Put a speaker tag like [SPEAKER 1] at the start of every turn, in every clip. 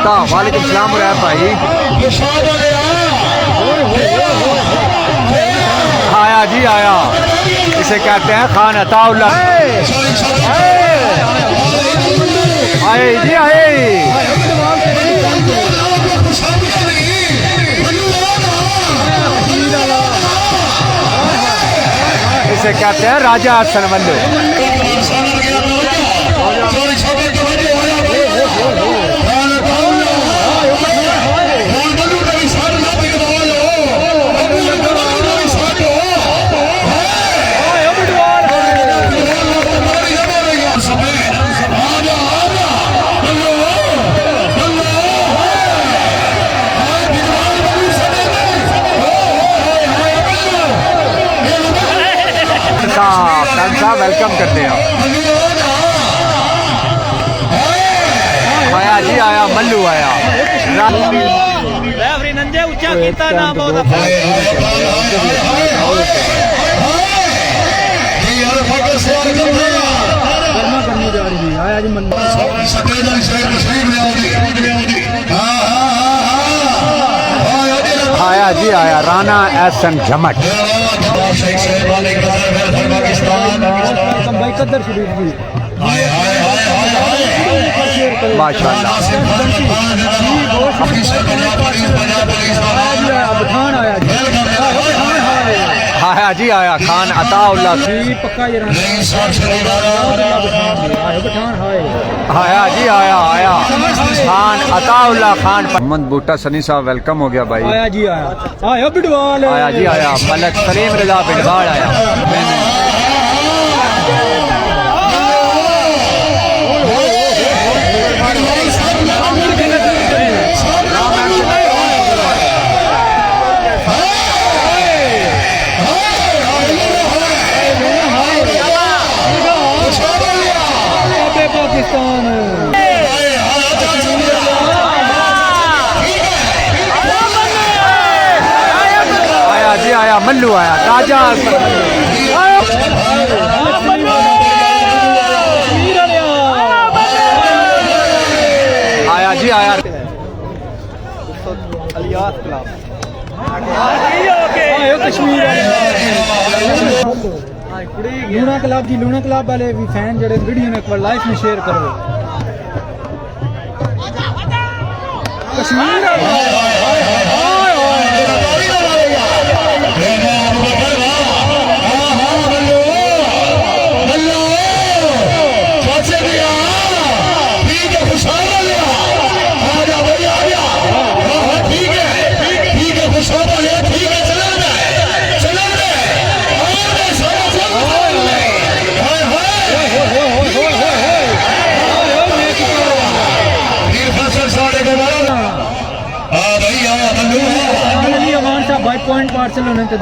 [SPEAKER 1] अता वालेकुम सलाम हो रहा है भाई। आया जी आया, इसे कहते हैं खान अताउल्लाह। आए जी आए, इसे कहते हैं राजा हसन मल्लू। वेलकम करते हैं। आया जी आया, मल्लू आया।
[SPEAKER 2] रेफरी नंजे ऊंचा कीता ना बहुत
[SPEAKER 1] आया जी आया, राना एहसन जमट। माशाल्लाह। आया जी आया, खान अताउल्लाह। आया जी आया आया, खान अताउल्लाह खान। मोहम्मद बूटा सनी साहब वेलकम हो गया भाई।
[SPEAKER 2] आया जी आया, आया बिडवाल।
[SPEAKER 1] आया जी आया, मलक सलीम रजा बिडवाल आया। आया जी आया, मल्लू आया, राजा। आया जी आया,
[SPEAKER 2] लूना क्लब जी, लूना क्लब वाले भी फैन जड़े वीडियो ने एक बार लाइव में शेयर करो। कश्मीर पॉइंट पार्सल होने तो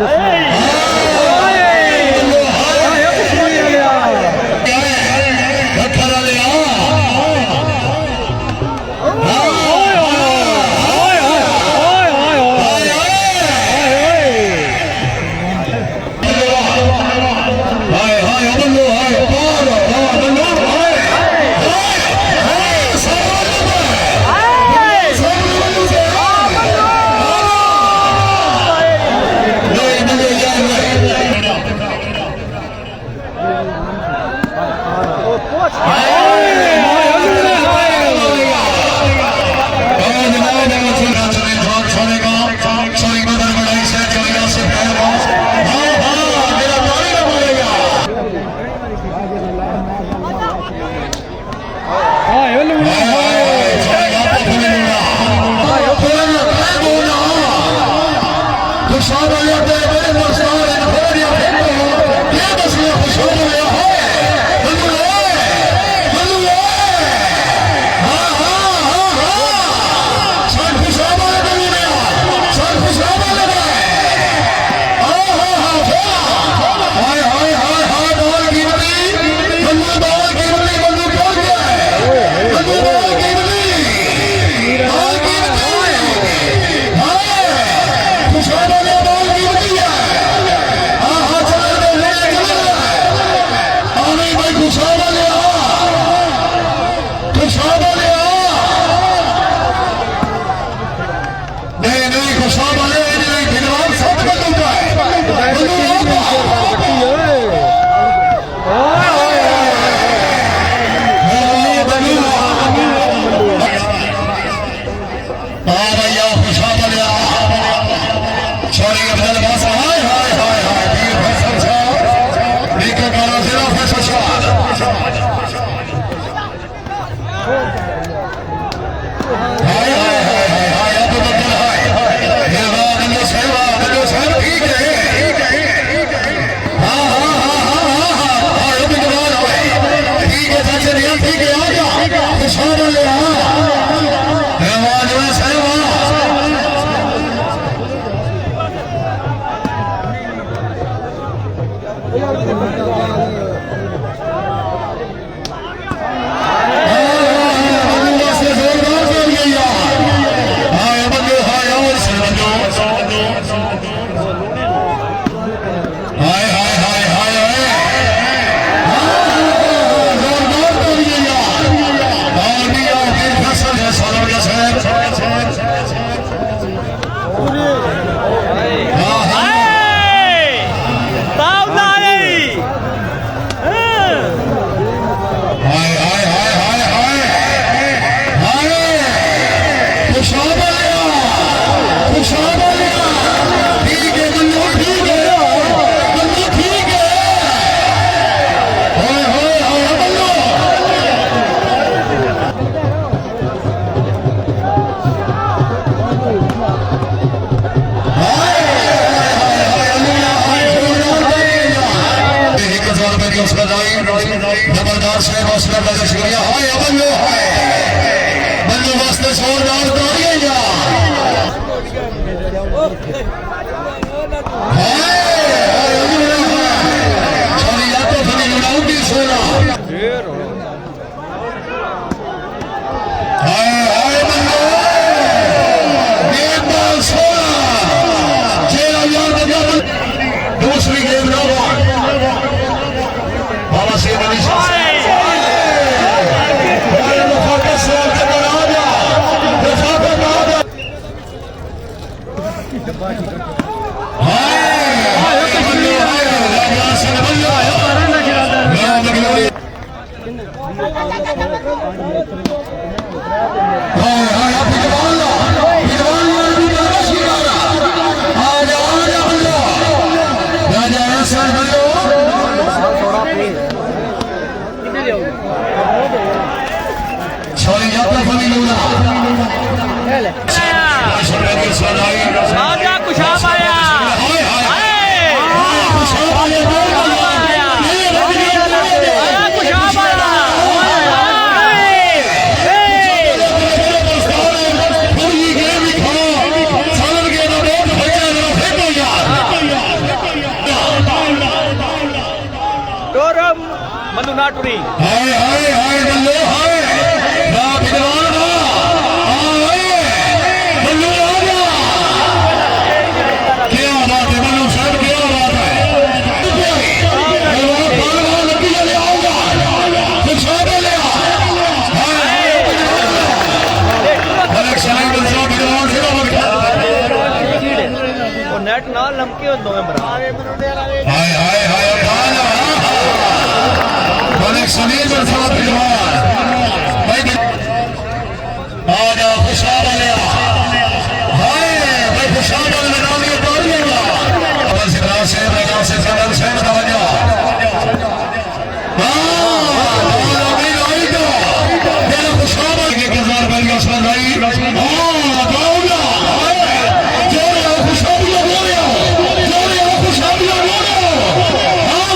[SPEAKER 3] जबरदस्त से हौसला का शुक्रिया हाय बल्लो है बल्लो वास्ते जोरदार तालियां या छोरी या तो फनी लुड़ाऊंगी सोना हाय हाय बल्लो गेम बॉल सोना जेला यार दूसरी गेम नो बॉल बाबा से बनी छोरी यात्रा फनी लूना
[SPEAKER 4] आजा कुशाब आया मनु नाटुरी
[SPEAKER 3] हाय हाय हाय बल्लो हाय ना विद्वान हाय बल्लो आ जा क्या बात है बल्लो साहब क्या बात है बाल लगी ले आओगा कुछ और ले आ हाय अरे सलाम बल्लो विद्वान से
[SPEAKER 4] और नेट ना लमके और दोवें बरा
[SPEAKER 3] हाय हाय हाय समीर पर साथ विद्वान भाई आजा खुशाब लिया हाय भाई खुशाब में नाम ये बोल लिया अगर सिकरा से लगा से सदन से दवाजा हां अभी आई तो ये खुशाब के किरदार बन गया उसमें भाई हां दौड़ा जो ये खुशाब बोल रहा जो ये खुशाब बोल रहा हां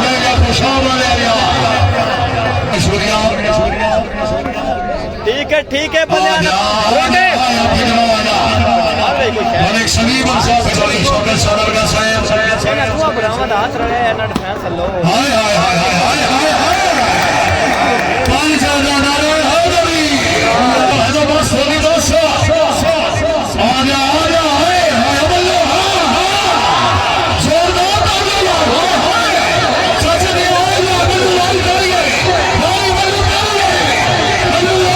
[SPEAKER 3] ये खुशाब
[SPEAKER 4] ठीक है बलियाना
[SPEAKER 3] सलीम शौकत सदर का साहब
[SPEAKER 4] बरामद हाथ रहे ना डिफेंस लो
[SPEAKER 3] हाय हाय हाय हाय हाय हाय हाय 5000 नारे हाय नबी तो बस होगी दोस्त आजा आजा हाय हाय बल्लो हां हां जोरदार तालियां हाय हाय सच में हाय बल्लो लाल करेंगे हाय बल्लो करेंगे बल्लो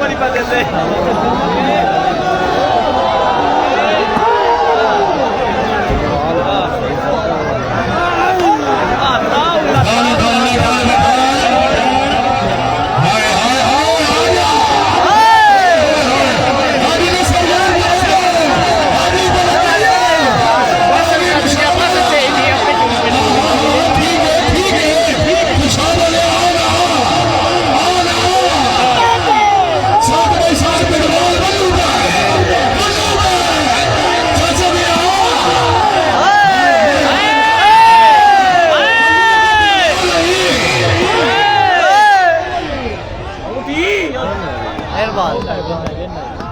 [SPEAKER 4] वाली बात देते मेहरबान